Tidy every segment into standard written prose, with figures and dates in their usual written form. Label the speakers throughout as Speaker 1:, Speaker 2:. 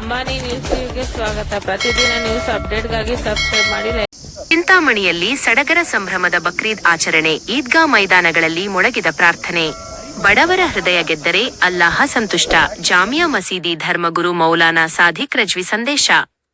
Speaker 1: ಅಂಬಾನಿ ನ್ಯೂಸ್ಗೆ ಸ್ವಾಗತ. ಪ್ರತಿದಿನ ನ್ಯೂಸ್ ಅಪ್ಡೇಟ್ಗಾಗಿ ಸಬ್ಸ್ಕ್ರೈಬ್ ಮಾಡಿ.
Speaker 2: ಚಿಂತಾಮಣಿಯಲ್ಲಿ ಸಡಗರ ಸಂಭ್ರಮದ ಬಕ್ರೀದ್ ಆಚರಣೆ. ಈದ್ಗಾ ಮೈದಾನಗಳಲ್ಲಿ ಮೊಳಗಿದ ಪ್ರಾರ್ಥನೆ. ಬಡವರ ಹೃದಯ ಗೆದ್ದರೆ ಅಲ್ಲಾಹ ಸಂತುಷ್ಟ. ಜಾಮಿಯಾ ಮಸೀದಿ ಧರ್ಮಗುರು ಮೌಲಾನಾ ಸಾದಿಕ್ ರಜ್ವಿ ಸಂದೇಶ.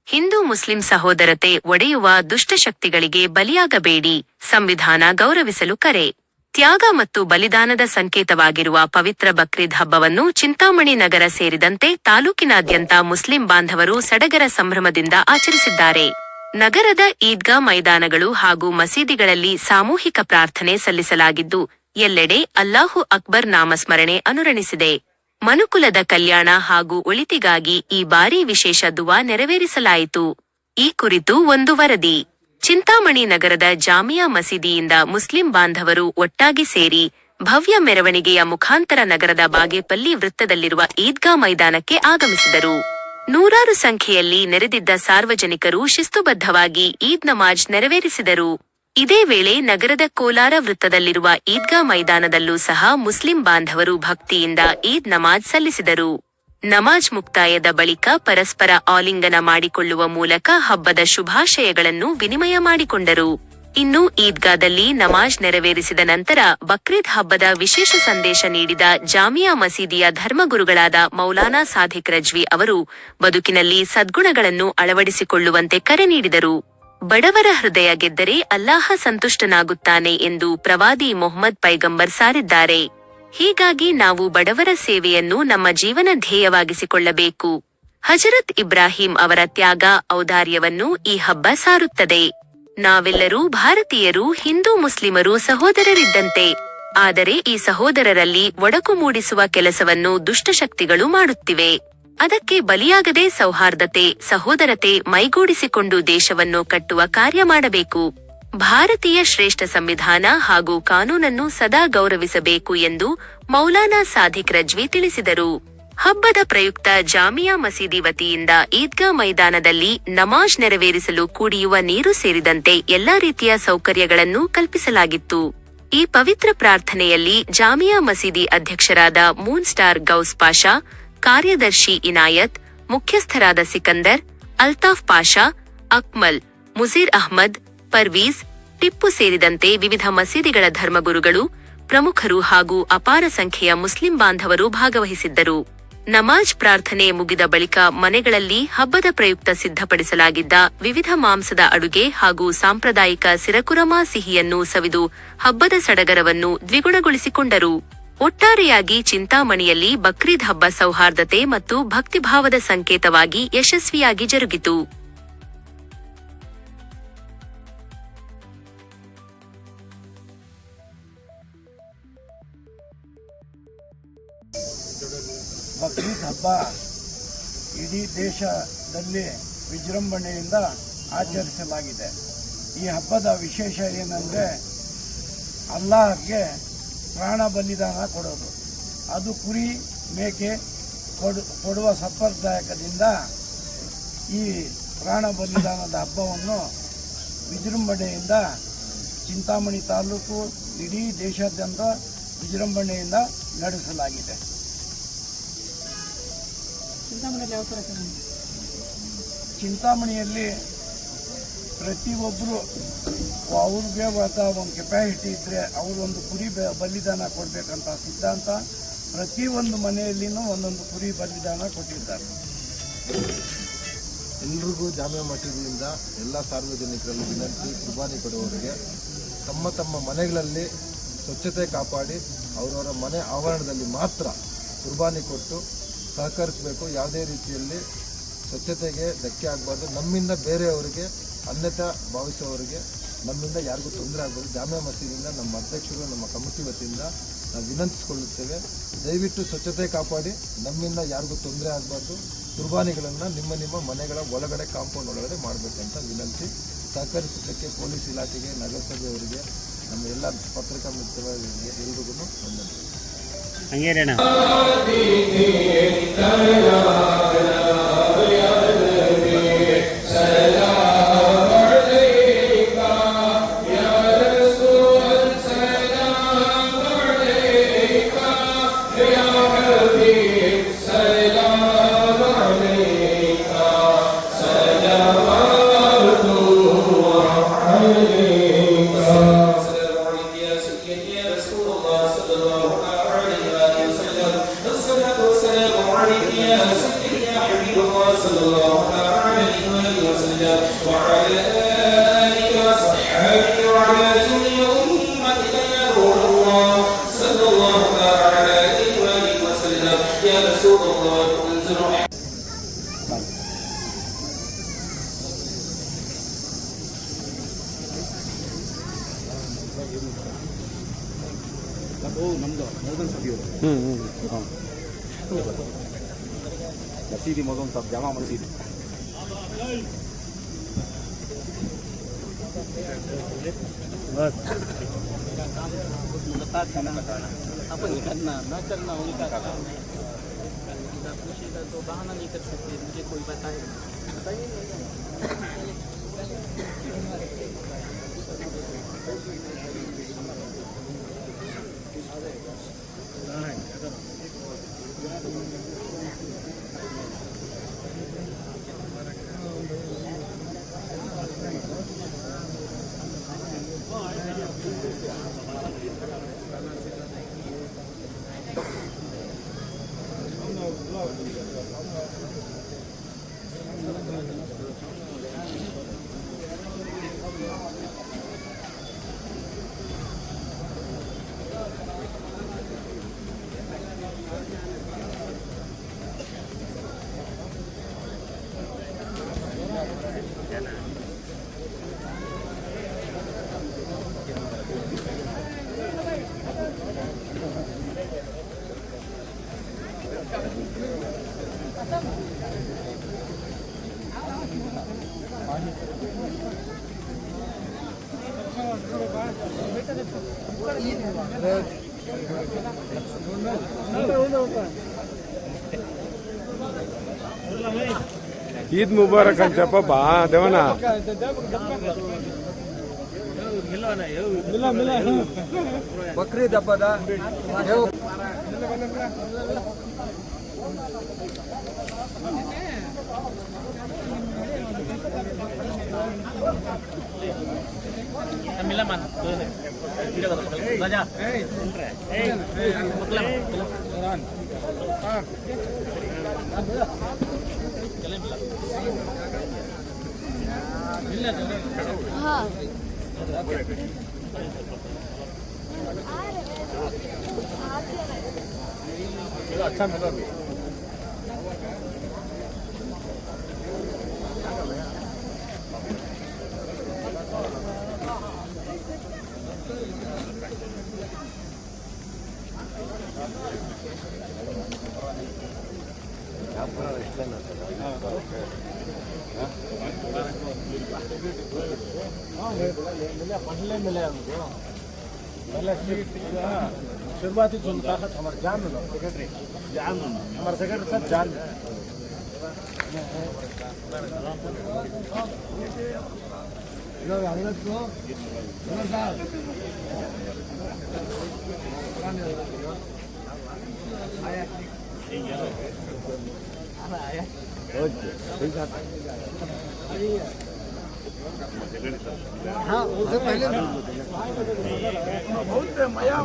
Speaker 2: ಹಿಂದೂ ಮುಸ್ಲಿಂ ಸಹೋದರತೆ ಒಡೆಯುವ ದುಷ್ಟಶಕ್ತಿಗಳಿಗೆ ಬಲಿಯಾಗಬೇಡಿ. ಸಂವಿಧಾನ ಗೌರವಿಸಲು ಕರೆ. ತ್ಯಾಗ ಮತ್ತು ಬಲಿದಾನದ ಸಂಕೇತವಾಗಿರುವ ಪವಿತ್ರ ಬಕ್ರೀದ್ ಹಬ್ಬವನ್ನು ಚಿಂತಾಮಣಿ ನಗರ ಸೇರಿದಂತೆ ತಾಲೂಕಿನಾದ್ಯಂತ ಮುಸ್ಲಿಂ ಬಾಂಧವರು ಸಡಗರ ಸಂಭ್ರಮದಿಂದ ಆಚರಿಸಿದ್ದಾರೆ. ನಗರದ ಈದ್ಗಾ ಮೈದಾನಗಳು ಹಾಗೂ ಮಸೀದಿಗಳಲ್ಲಿ ಸಾಮೂಹಿಕ ಪ್ರಾರ್ಥನೆ ಸಲ್ಲಿಸಲಾಗಿದ್ದು, ಎಲ್ಲೆಡೆ ಅಲ್ಲಾಹು ಅಕ್ಬರ್ ನಾಮಸ್ಮರಣೆ ಅನುರಣಿಸಿದೆ. ಮನುಕುಲದ ಕಲ್ಯಾಣ ಹಾಗೂ ಒಳಿತಿಗಾಗಿ ಈ ಬಾರಿ ವಿಶೇಷ ದುವಾ ನೆರವೇರಿಸಲಾಯಿತು. ಈ ಕುರಿತು ಒಂದು ವರದಿ. ಚಿಂತಾಮಣಿ ನಗರದ ಜಾಮಿಯಾ ಮಸೀದಿಯಿಂದ ಮುಸ್ಲಿಂ ಬಾಂಧವರು ಒಟ್ಟಾಗಿ ಸೇರಿ ಭವ್ಯ ಮೆರವಣಿಗೆಯ ಮುಖಾಂತರ ನಗರದ ಬಾಗೇಪಲ್ಲಿ ವೃತ್ತದಲ್ಲಿರುವ ಈದ್ಗಾ ಮೈದಾನಕ್ಕೆ ಆಗಮಿಸಿದರು. ನೂರಾರು ಸಂಖ್ಯೆಯಲ್ಲಿ ನೆರೆದಿದ್ದ ಸಾರ್ವಜನಿಕರು ಶಿಸ್ತುಬದ್ಧವಾಗಿ ಈದ್ ನಮಾಜ್ ನೆರವೇರಿಸಿದರು. ಇದೇ ವೇಳೆ ನಗರದ ಕೋಲಾರ ವೃತ್ತದಲ್ಲಿರುವ ಈದ್ಗಾ ಮೈದಾನದಲ್ಲೂ ಸಹ ಮುಸ್ಲಿಂ ಬಾಂಧವರು ಭಕ್ತಿಯಿಂದ ಈದ್ ನಮಾಜ್ ಸಲ್ಲಿಸಿದರು. ನಮಾಜ್ ಮುಕ್ತಾಯದ ಬಳಿಕ ಪರಸ್ಪರ ಆಲಿಂಗನ ಮಾಡಿಕೊಳ್ಳುವ ಮೂಲಕ ಹಬ್ಬದ ಶುಭಾಶಯಗಳನ್ನು ವಿನಿಮಯ ಮಾಡಿಕೊಂಡರು. ಇನ್ನು ಈದ್ಗಾದಲ್ಲಿ ನಮಾಜ್ ನೆರವೇರಿಸಿದ ನಂತರ ಬಕ್ರೀದ್ ಹಬ್ಬದ ವಿಶೇಷ ಸಂದೇಶ ನೀಡಿದ ಜಾಮಿಯಾ ಮಸೀದಿಯ ಧರ್ಮಗುರುಗಳಾದ ಮೌಲಾನಾ ಸಾದಿಕ್ ರಜ್ವಿ ಅವರು ಬದುಕಿನಲ್ಲಿ ಸದ್ಗುಣಗಳನ್ನು ಅಳವಡಿಸಿಕೊಳ್ಳುವಂತೆ ಕರೆ ನೀಡಿದರು. ಬಡವರ ಹೃದಯ ಗೆದ್ದರೆ ಅಲ್ಲಾಹ ಸಂತುಷ್ಟನಾಗುತ್ತಾನೆ ಎಂದು ಪ್ರವಾದಿ ಮೊಹಮ್ಮದ್ ಪೈಗಂಬರ್ ಸಾರಿದ್ದಾರೆ. ಹೀಗಾಗಿ ನಾವು ಬಡವರ ಸೇವೆಯನ್ನು ನಮ್ಮ ಜೀವನ ಧ್ಯೇಯವಾಗಿಸಿಕೊಳ್ಳಬೇಕು. ಹಜರತ್ ಇಬ್ರಾಹಿಂ ಅವರ ತ್ಯಾಗ ಔದಾರ್ಯವನ್ನು ಈ ಹಬ್ಬ ಸಾರುತ್ತದೆ. ನಾವೆಲ್ಲರೂ ಭಾರತೀಯರು, ಹಿಂದೂ ಮುಸ್ಲಿಮರು ಸಹೋದರರಿದ್ದಂತೆ. ಆದರೆ ಈ ಸಹೋದರರಲ್ಲಿ ಒಡಕು ಮೂಡಿಸುವ ಕೆಲಸವನ್ನು ದುಷ್ಟಶಕ್ತಿಗಳು ಮಾಡುತ್ತಿವೆ. ಅದಕ್ಕೆ ಬಲಿಯಾಗದೆ ಸೌಹಾರ್ದತೆ, ಸಹೋದರತೆ ಮೈಗೂಡಿಸಿಕೊಂಡು ದೇಶವನ್ನು ಕಟ್ಟುವ ಕಾರ್ಯ ಮಾಡಬೇಕು. ಭಾರತೀಯ ಶ್ರೇಷ್ಠ ಸಂವಿಧಾನ ಹಾಗೂ ಕಾನೂನನ್ನು ಸದಾ ಗೌರವಿಸಬೇಕು ಎಂದು ಮೌಲಾನಾ ಸಾದಿಕ್ ರಜ್ವಿ ತಿಳಿಸಿದರು. ಹಬ್ಬದ ಪ್ರಯುಕ್ತ ಜಾಮಿಯಾ ಮಸೀದಿ ವತಿಯಿಂದ ಈದ್ಗಾ ಮೈದಾನದಲ್ಲಿ ನಮಾಜ್ ನೆರವೇರಿಸಲು ಕುಡಿಯುವ ನೀರು ಸೇರಿದಂತೆ ಎಲ್ಲಾ ರೀತಿಯ ಸೌಕರ್ಯಗಳನ್ನು ಕಲ್ಪಿಸಲಾಗಿತ್ತು. ಈ ಪವಿತ್ರ ಪ್ರಾರ್ಥನೆಯಲ್ಲಿ ಜಾಮಿಯಾ ಮಸೀದಿ ಅಧ್ಯಕ್ಷರಾದ ಮೂನ್ ಸ್ಟಾರ್ ಗೌಸ್ ಪಾಷಾ, ಕಾರ್ಯದರ್ಶಿ ಇನಾಯತ್, ಮುಖ್ಯಸ್ಥರಾದ ಸಿಕಂದರ್, ಅಲ್ತಾಫ್ ಪಾಷಾ, ಅಕ್ಮಲ್, ಮುಜೀರ್ ಅಹ್ಮದ್, ಪರ್ವೀಜ್, ಟಿಪ್ಪು ಸೇರಿದಂತೆ ವಿವಿಧ ಮಸೀದಿಗಳ ಧರ್ಮಗುರುಗಳು, ಪ್ರಮುಖರು ಹಾಗೂ ಅಪಾರ ಸಂಖ್ಯೆಯ ಮುಸ್ಲಿಂ ಬಾಂಧವರು ಭಾಗವಹಿಸಿದ್ದರು. ನಮಾಜ್ ಪ್ರಾರ್ಥನೆ ಮುಗಿದ ಬಳಿಕ ಮನೆಗಳಲ್ಲಿ ಹಬ್ಬದ ಪ್ರಯುಕ್ತ ಸಿದ್ಧಪಡಿಸಲಾಗಿದ್ದ ವಿವಿಧ ಮಾಂಸದ ಅಡುಗೆ ಹಾಗೂ ಸಾಂಪ್ರದಾಯಿಕ ಸಿರಕುರಮಾ ಸಿಹಿಯನ್ನು ಸವಿದು ಹಬ್ಬದ ಸಡಗರವನ್ನು ದ್ವಿಗುಣಗೊಳಿಸಿಕೊಂಡರು. ಒಟ್ಟಾರೆಯಾಗಿ ಚಿಂತಾಮಣಿಯಲ್ಲಿ ಬಕ್ರೀದ್ ಹಬ್ಬ ಸೌಹಾರ್ದತೆ ಮತ್ತು ಭಕ್ತಿಭಾವದ ಸಂಕೇತವಾಗಿ ಯಶಸ್ವಿಯಾಗಿ ಜರುಗಿತು.
Speaker 3: ಬಕ್ರೀದ್ ಹಬ್ಬ ಇಡೀ ದೇಶದಲ್ಲಿ ವಿಜೃಂಭಣೆಯಿಂದ ಆಚರಿಸಲಾಗಿದೆ. ಈ ಹಬ್ಬದ ವಿಶೇಷ ಏನಂದರೆ ಅಲ್ಲಾಹ್ಗೆ ಪ್ರಾಣ ಬಲಿದಾನ ಕೊಡೋದು. ಅದು ಕುರಿ ಮೇಕೆ ಕೊಡುವ ಸಂಪ್ರದಾಯದಿಂದ ಈ ಪ್ರಾಣ ಬಲಿದಾನದ ಹಬ್ಬವನ್ನು ವಿಜೃಂಭಣೆಯಿಂದ ಚಿಂತಾಮಣಿ ತಾಲೂಕು ಇಡೀ ದೇಶಾದ್ಯಂತ ವಿಜೃಂಭಣೆಯಿಂದ ನಡೆಸಲಾಗಿದೆ. ಚಿಂತಾಮಣಿಯಲ್ಲಿ ಪ್ರತಿಯೊಬ್ಬರು ಅವ್ರಿಗೆ ಒಂದು ಕೆಪಾಸಿಟಿ ಇದ್ದರೆ ಅವರು ಒಂದು ಕುರಿ ಬಲಿದಾನ ಕೊಡಬೇಕಂತ ಸಿದ್ಧಾಂತ ಪ್ರತಿಯೊಂದು ಮನೆಯಲ್ಲಿನೂ ಒಂದೊಂದು ಕುರಿ ಬಲಿದಾನ ಕೊಟ್ಟಿದ್ದಾರೆ.
Speaker 4: ಎಲ್ರಿಗೂ ಜಾಮಿಯಾ ಮಸೀದಿಯಿಂದ ಎಲ್ಲ ಸಾರ್ವಜನಿಕರಲ್ಲಿ ವಿನಂತಿ, ಕುರ್ಬಾನಿ ಕೊಡುವವರಿಗೆ ತಮ್ಮ ತಮ್ಮ ಮನೆಗಳಲ್ಲಿ ಸ್ವಚ್ಛತೆ ಕಾಪಾಡಿ ಅವರವರ ಮನೆ ಆವರಣದಲ್ಲಿ ಮಾತ್ರ ಕುರ್ಬಾನಿ ಕೊಟ್ಟು ಸಹಕರಿಸಬೇಕು. ಯಾವುದೇ ರೀತಿಯಲ್ಲಿ ಸ್ವಚ್ಛತೆಗೆ ಧಕ್ಕೆ ಆಗಬಾರ್ದು. ನಮ್ಮಿಂದ ಬೇರೆಯವರಿಗೆ ಅನ್ಯತಾ ಭಾವಿಸುವವರಿಗೆ ನಮ್ಮಿಂದ ಯಾರಿಗೂ ತೊಂದರೆ ಆಗಬಾರ್ದು. ಜಾಮಿಯಾ ಮಸೀದಿಯಿಂದ ನಮ್ಮ ಅಧ್ಯಕ್ಷರು, ನಮ್ಮ ಕಮಿಟಿ ವತಿಯಿಂದ ನಾವು ವಿನಂತಿಸಿಕೊಳ್ಳುತ್ತೇವೆ. ದಯವಿಟ್ಟು ಸ್ವಚ್ಛತೆ ಕಾಪಾಡಿ, ನಮ್ಮಿಂದ ಯಾರಿಗೂ ತೊಂದರೆ ಆಗಬಾರ್ದು. ಕುರ್ಬಾನಿಗಳನ್ನು ನಿಮ್ಮ ಮನೆಗಳ ಒಳಗಡೆ, ಕಾಂಪೌಂಡ್ ಒಳಗಡೆ ಮಾಡಬೇಕಂತ ವಿನಂತಿ. ಸಹಕರಿಸಿದ್ದಕ್ಕೆ ಪೊಲೀಸ್ ಇಲಾಖೆಗೆ, ನಗರಸಭೆಯವರಿಗೆ, ನಮ್ಮ ಎಲ್ಲ ಪತ್ರಿಕಾ ಮಿತ್ರರಿಗೆ ಎಲ್ರಿಗೂ ವಂದನೆಗಳು.
Speaker 5: ಹಂಗೇನಣ್ಣ عليك يا سيدي يا حبيب الله صلى الله عليه وسلم وعلى آلك وصحبه وعلى جميع أمتك يا نور الله صلى الله عليه وسلم يا رسول الله انزل
Speaker 6: ಮಸೀದಿ ಮೊದಲು ಸ್ವಲ್ಪ ಜಾಮಾ ಮಸೀದಿ
Speaker 7: अपन करना न करना उनका काम है। पूछेगा तो बहाना नहीं कर सकते, मुझे कोई बताए
Speaker 8: ಈದ್ ಮುಬಾರಕ್ ಅಂತ చెప్ప ದೇವನ
Speaker 4: ಬಕ್ರೀದ್ ಹಬ್ಬದ
Speaker 7: मिला मान राजा
Speaker 6: अच्छा मिला मिले हमको पहले शुरुआती चुनता था हमारे जान सेक्रेटरी जान हमारे सेक्रेटरी सब जान हाँ उससे पहले बहुत मया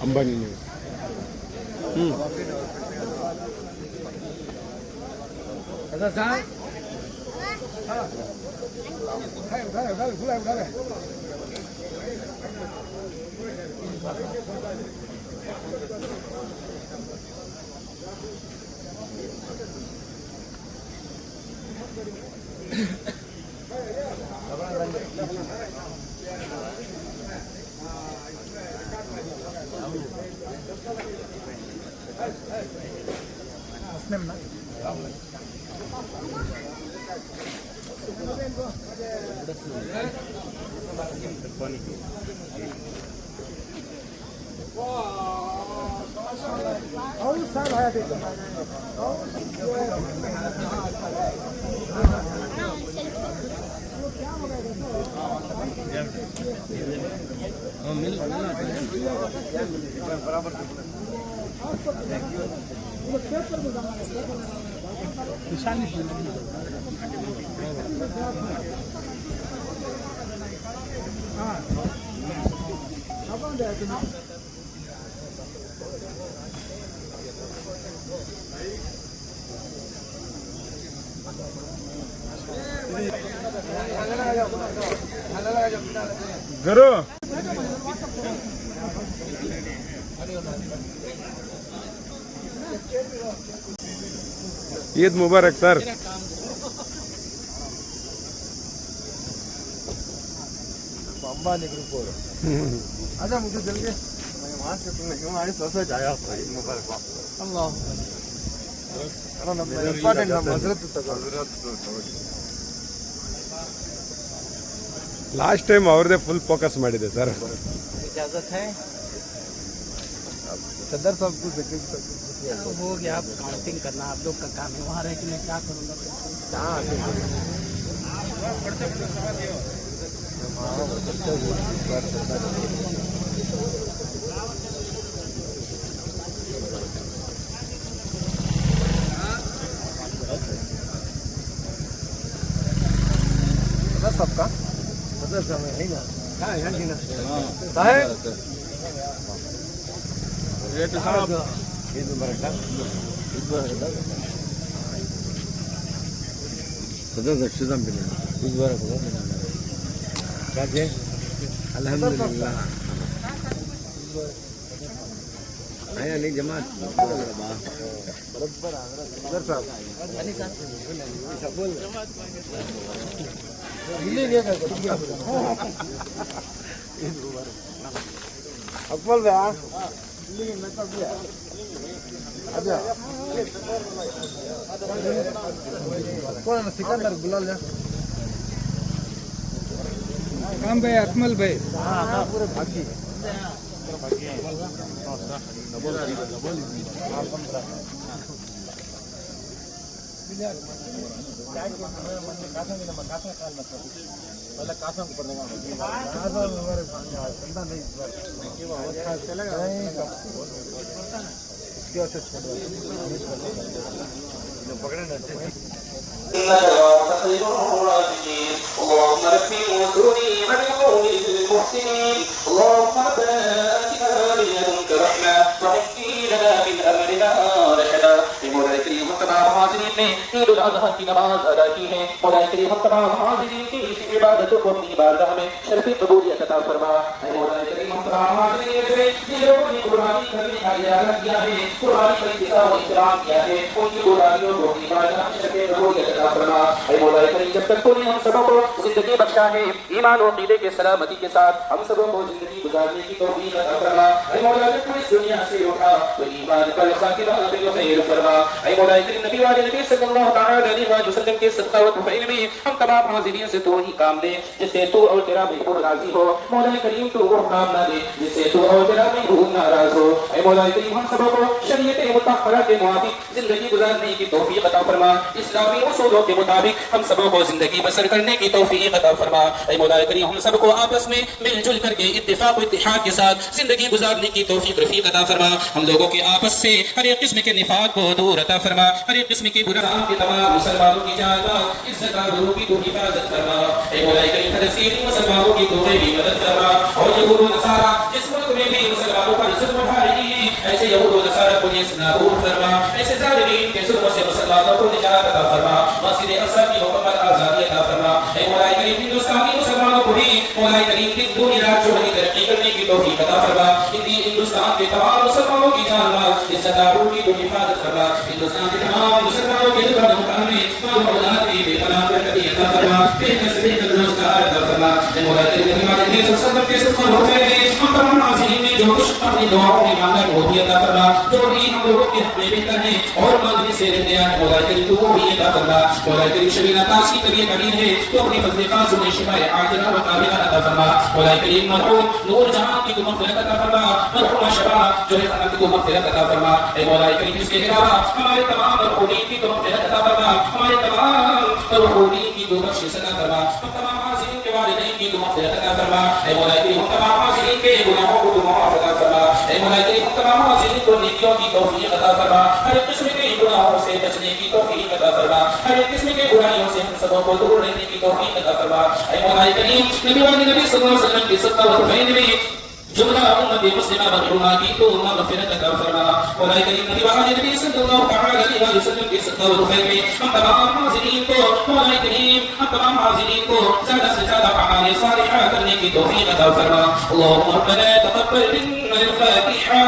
Speaker 8: अंबानी न्यूज
Speaker 3: साहब
Speaker 8: गुरु ईद मुबारक सर।
Speaker 4: अंबानी ग्रुप और आजा मुझे जल्दी वहाँ से तुमने क्यों आए सोचा जाया ईद मुबारक अल्लाह ನಮ್ಮ ಇಂಪಾರ್ಟೆಂಟ್ ನಮ್ಮ
Speaker 8: ಲಾಸ್ಟ್ ಟೈಮ್ ಅವ್ರದೇ ಫುಲ್ ಫೋಕಸ್ ಮಾಡಿದೆ ಸರ್।
Speaker 7: इजाजत है
Speaker 4: सदर साहब को सेक्रेटरी
Speaker 7: तो हो गया। आप काउंटिंग करना आप लोग का काम है, वहाँ रह के मैं क्या करूँगा?
Speaker 4: सबका सदर साहब है ना? हाँ यहाँ की ना साहब ईद मुबारक सदर दक्षिणम भी नहीं ईद मुबारक क्या जे अल्हम्दुलिल्लाह आया नहीं जमात सदर साहब बोल अकबल भैया कौन सिकंदर बुला ले
Speaker 6: काम भाई अकमल भाई
Speaker 4: पूरे भागी
Speaker 5: اللهم ربي وانصرني على القوم المحسنين. اللهم ربنا آتنا من لدنك رحمة وهيئ لنا من أمرنا رشدا. मौलाए करीम हम तमाम हाज़िरीन ने ईद उल अज़हा की नमाज अदा की है। मौलाए करीम हम तमाम हाज़िरीन की इस इबादतों को अपनी बारगाह में शरफ़ी कबूलियत अता फरमा। मौलाए करीम हम तमाम हाज़िरीन से जिन लोगों ने कुर्बानी करने का इरादा किया है, कुर्बानी का इंतज़ाम और इहतराम किया है, उनकी कुर्बानियों को अपनी बारगाह में शरफ़ी कबूलियत अता फरमा। मौलाए करीम जब तक तूने हम सबों को जिंदगी बख्शा है, ईमान और अक़ीदे के सलामती के साथ हम सबों को जिंदगी गुजारने की तौफ़ीक़ अता फरमा। मौलाए करीम इस दुनिया से उठा तो ईमान पर साकिना बिल खैर फरमा। ऐ मौलाए करीम नबी वाले नबी सल्लल्लाहु अलैहि वसल्लम के सदका व तौफ़ीक़ में हम तमाम हाज़िरीन से तो ही काम दे जिससे तू और तेरा महबूब राज़ी हो। मौलाए करीम तू वो काम ना दे जिससे तू और तेरा महबूब नाराज़ हो। ऐ मौलाए करीम हम सबों को शरीयत मुतहरा के मुताबिक जिंदगी गुजारने की तौफ़ीक़ अता फरमा। इस्लामी उसूलों के मुताबिक हम सबों को जिंदगी बसर करने की तौफ़ीक़ अता फरमा। ऐ मौलाए करीम हम सबको आपस में मिलजुल करके इत्तेफ़ाक़ व इत्तिहाद के साथ जिंदगी गुजारने की तौफ़ीक़ रफ़ीक़ अता फरमा। हम लोगों के आपस से हर एक किस्म के निफाक़ को दूर अता फरमा। हर एक किस्म की बुराइयों के तमाम मुसलमानों की जान इज्जत आबरू की तू हिफाजत फरमा। ऐ मौलाए करीम फ़लस्तीनी मुसलमानों की तू भी मदद फरमा। और यहूद व नसारा जिस मुल्क में भी मुसलमानों पर जुल्म उठा रही है, ऐसे यहूद व नसारा को नाबूद फरमा। ऐसे ज़ालिमीन के जुल्म से मुसलमानों को निजात अता फरमा। मस्जिद अक़सा की मुकम्मल आज़ादी अता फरमा। ऐ ऐ मौला करीम हिंदुस्तानी मुसलमानों को भी मौला करीम की दुनिया राज्यों में तरक्की करने की तौफीक अता फरमा। हिंदुस्तान के तमाम मुसलमानों की जान माल इज्जत आबरू की हिफाजत फरमा। हिंदुस्तान के तमाम मुसलमानों के दुआ मुकाम में मां औलाद की बेपनाह बरकत अता फरमा। बेनस्ल रोजगार अता फरमा। ऐ मौला करीम नबी सल्लल्लाहु अलैहि वसल्लम के हुक्म में हम तमाम नाज़रीन ने जो कुछ अपनी दुआओं में मांगा वो भी अता फरमा। जो भी हम लोगों के हक में बेहतर है और मांगने से रहते हैं मौला करीम तो वो भी अता फरमा। मौला करीम शबीना ताशी करिए करीम है तो अपनी फजल काज़ में शिफाए आजिला व काबिला अता फरमा। मौला करीम मरहूम नूर जहां की मग़फ़िरत अता फरमा। मरहूम शबा जो है अनंत को मग़फ़िरत अता फरमा। ऐ मौला करीम इसके अलावा हमारे तमाम मरहूमीन की मग़फ़िरत अता फरमा। हमारे तमाम मरहूमीन की बख्शिश अता फरमा। हम तमाम हाज़िरीन के वालिदैन की मग़फ़िरत अता फरमा। ऐ मौला करीम हम तमाम हाज़िरीन के गुनाहों को माफ़ अता फरमा। ऐ मौला करीम हम तमाम हाज़िरीन को नेकियों की तौफीक अता फरमा। हर किस्म के गुनाहों से बचने की तौफीक अता फरमा। हर किस्म के बुराइयों से हम सबों को दूर रहने की तौफीक अता फरमा। ऐ मौला करीम नबी सल्लल्लाहु अलैहि वसल्लम की सत्ता व फैज़ में जुमला उम्मत मुस्लिमा बदरुमा की तो मग़फ़िरत अता फरमा। मौला करीम नबी सल्लल्लाहु अलैहि वसल्लम की सत्ता व फैज़ में हम तमाम हाज़िरीन को मौला करीम हम तमाम हाज़िरीन को ज़्यादा से ज़्यादा अमाल सालिहा करने की तौफीक अता फरमा। अल्लाहुम्मा रब्बना तक़ब्बल मिन्ना अल-फ़ातिहा।